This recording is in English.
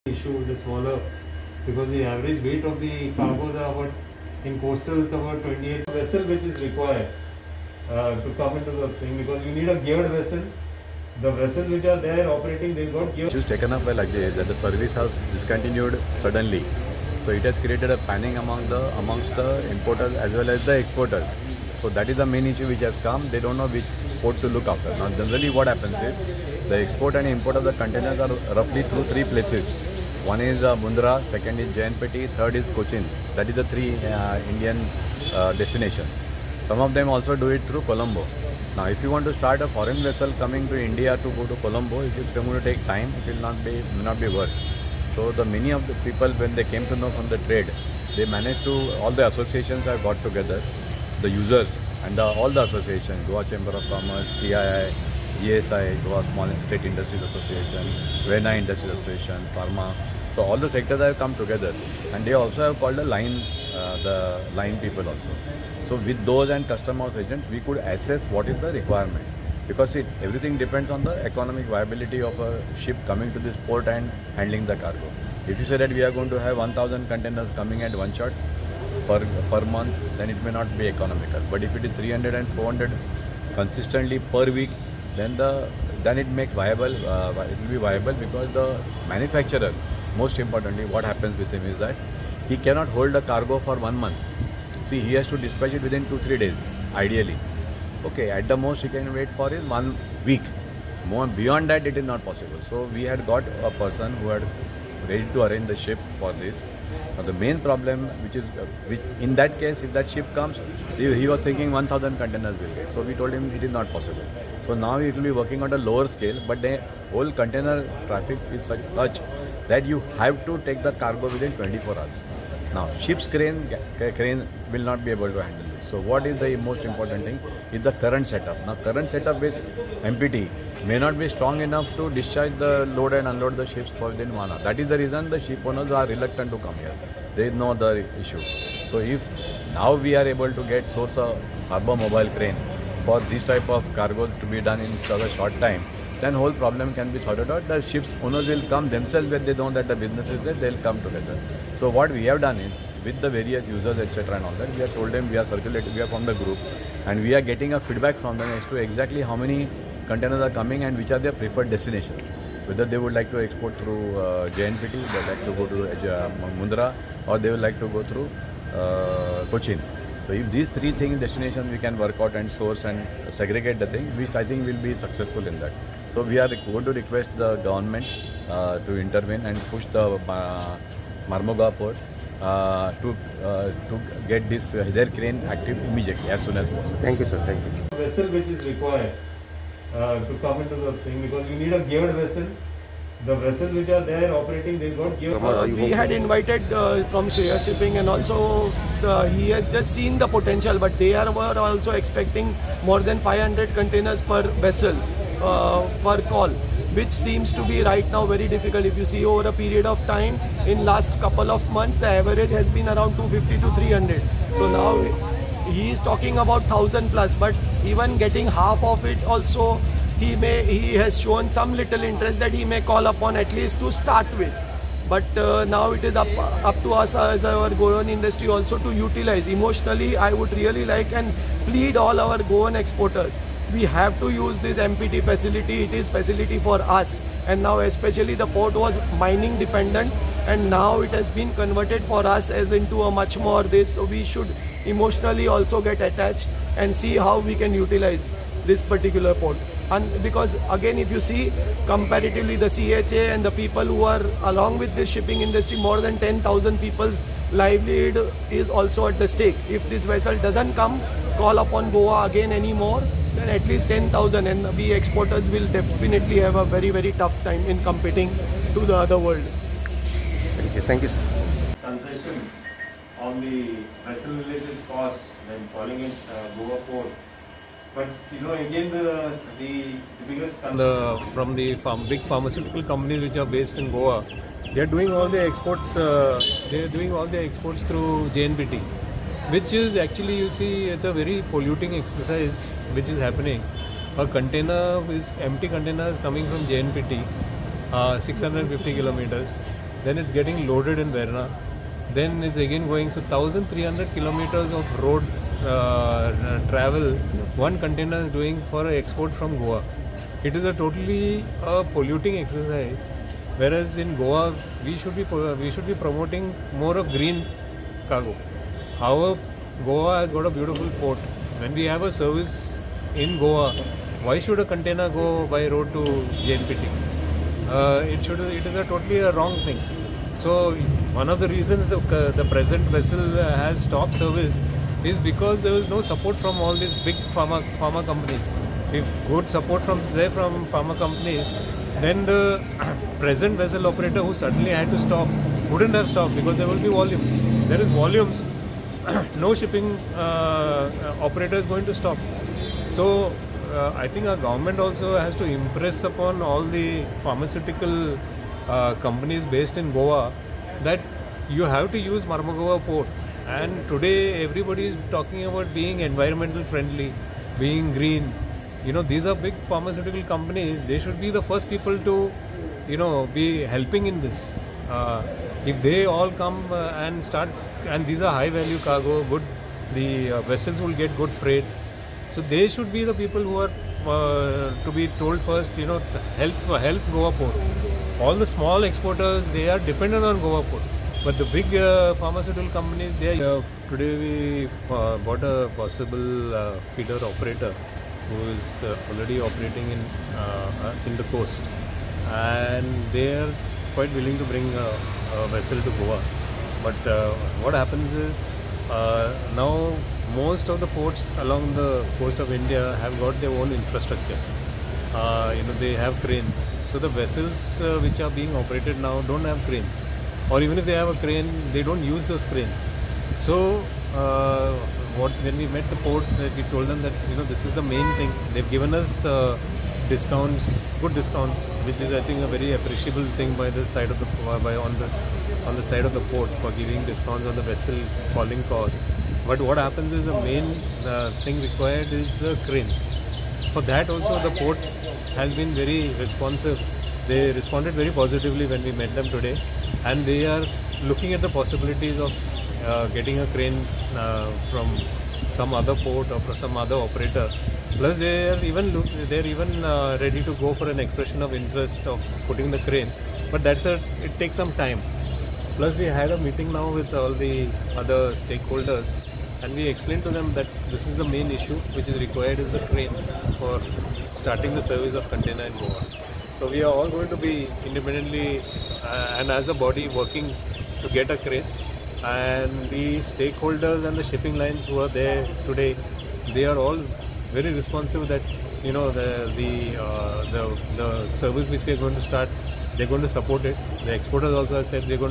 issue the smaller, because the average weight of the cargoes are about, in coastal it's about 28 vessel which is required to come into the thing, because you need a geared vessel. The vessels which are there operating, they've got gear. Issues taken up by luggage that the service has discontinued suddenly, so it has created a panic amongst the importers as well as the exporters. So that is the main issue which has come. They don't know which port to look after. Now generally what happens is the export and import of the containers are roughly through three places. One is Mundra, second is JNPT, third is Cochin. That is the three Indian destinations. Some of them also do it through Colombo. Now if you want to start a foreign vessel coming to India to go to Colombo, it is going to take time. It will not be worth. So the many of the people, when they came to know from the trade, they managed to, all the associations have got together, the users and all the associations, Goa Chamber of Commerce, CII, GSI, Goa Small State Industries Association, Vena Industries Association, Pharma. So all the sectors have come together, and they also have called the line people also. So with those and customers agents, we could assess what is the requirement, because everything depends on the economic viability of a ship coming to this port and handling the cargo. If you say that we are going to have 1,000 containers coming at one shot per month, then it may not be economical. But if it is 300 and 400 consistently per week, then it makes viable. It will be viable, because the manufacturer, most importantly, what happens with him is that he cannot hold a cargo for 1 month. See, he has to dispatch it within 2-3 days, ideally. Okay, at the most he can wait for is 1 week. More beyond that, it is not possible. So we had got a person who had ready to arrange the ship for this. Now the main problem, which in that case, if that ship comes, he was thinking 1,000 containers will get. So we told him it is not possible. So now it will be working on a lower scale, but the whole container traffic is such that you have to take the cargo within 24 hours. Now ship's crane will not be able to handle this. So what is the most important thing is the current setup. Now current setup with MPT may not be strong enough to discharge the load and unload the ships within 1 hour. That is the reason the ship owners are reluctant to come here. There is no other issue. So if now we are able to source a harbor mobile crane for this type of cargoes to be done in such a short time, then whole problem can be sorted out. The ships owners will come themselves when they know that the business is there, they'll come together. So what we have done is, with the various users, etc. and all that, we have told them, we are circulating, we are from the group, and we are getting a feedback from them as to exactly how many containers are coming and which are their preferred destinations. Whether they would like to export through JNPT, they would like to go to Mundra, or they would like to go through Cochin. So if these three destinations we can work out and source and segregate the thing, which I think will be successful in that. So we are going to request the government to intervene and push the Marmugao port to get their crane active immediately, as soon as possible. Thank you, sir. Thank you. Vessel which is required to come into the thing, because you need a geared vessel. The vessels which are there operating, they've got gear. We had invited from Shreya Shipping, and also he has just seen the potential, but they were also expecting more than 500 containers per vessel per call, which seems to be right now very difficult. If you see over a period of time, in last couple of months, the average has been around 250 to 300. So now he is talking about 1,000 plus, but even getting half of it also, he has shown some little interest that he may call upon at least to start with. But now it is up to us as our Goan industry also to utilize. Emotionally, I would really like and plead all our Goan exporters. We have to use this MPT facility. It is facility for us. And now especially the port was mining dependent, and now it has been converted for us as into a much more this. So we should emotionally also get attached and see how we can utilize this particular port. And because again, if you see comparatively, the CHA and the people who are along with this shipping industry, more than 10,000 people's livelihood is also at the stake. If this vessel doesn't come, call upon Goa again anymore, then at least 10,000, and we exporters will definitely have a very, very tough time in competing to the other world. Thank you. Thank you, sir. Concessions on the vessel related costs when calling in Goa port. But you know, again, the biggest from the big pharmaceutical companies which are based in Goa, they are doing all the exports. They are doing all the exports through JNPT, which is actually, you see, it's a very polluting exercise which is happening. A container is empty containers coming from JNPT, 650 kilometers. then it's getting loaded in Verna, then it's again going. So 1,300 kilometers of road travel one container is doing for export from Goa. It is a totally polluting exercise. Whereas in Goa, we should be promoting more of green cargo. However, Goa has got a beautiful port. When we have a service in Goa, why should a container go by road to JNPT? It is a totally wrong thing. So one of the reasons the present vessel has stopped service is because there was no support from all these big pharma companies. If good support from pharma companies, then the present vessel operator who suddenly had to stop wouldn't have stopped, because there will be volumes. There is volumes. No shipping operator is going to stop. So I think our government also has to impress upon all the pharmaceutical companies based in Goa that you have to use Mormugao port. And today everybody is talking about being environmental friendly, being green. You know, these are big pharmaceutical companies. They should be the first people to, be helping in this. If they all come and start, and these are high value cargo, good, the vessels will get good freight. So they should be the people who are to be told first, help Goa port. All the small exporters, they are dependent on Goa port. But the big pharmaceutical companies, today we bought a possible feeder operator who is already operating in the coast, and they are quite willing to bring a vessel to Goa. But what happens is now most of the ports along the coast of India have got their own infrastructure. They have cranes. So the vessels which are being operated now don't have cranes, or even if they have a crane, they don't use those cranes. So when we met the port, we told them that this is the main thing. They've given us discounts, good discounts, which is I think a very appreciable thing by the side of on the side of the port, for giving discounts on the vessel calling cost. But what happens is the main thing required is the crane. For that also the port has been very responsive. They responded very positively when we met them today, and they are looking at the possibilities of getting a crane from some other port or from some other operator. Plus they are even ready to go for an expression of interest of putting the crane, but it takes some time. Plus we had a meeting now with all the other stakeholders, and we explained to them that this is the main issue which is required is the crane for starting the service of container in Goa. So we are all going to be independently and as a body working to get a crane. And the stakeholders and the shipping lines who are there today, they are all very responsive that the service which we are going to start, they're going to support it. The exporters also have said they're going to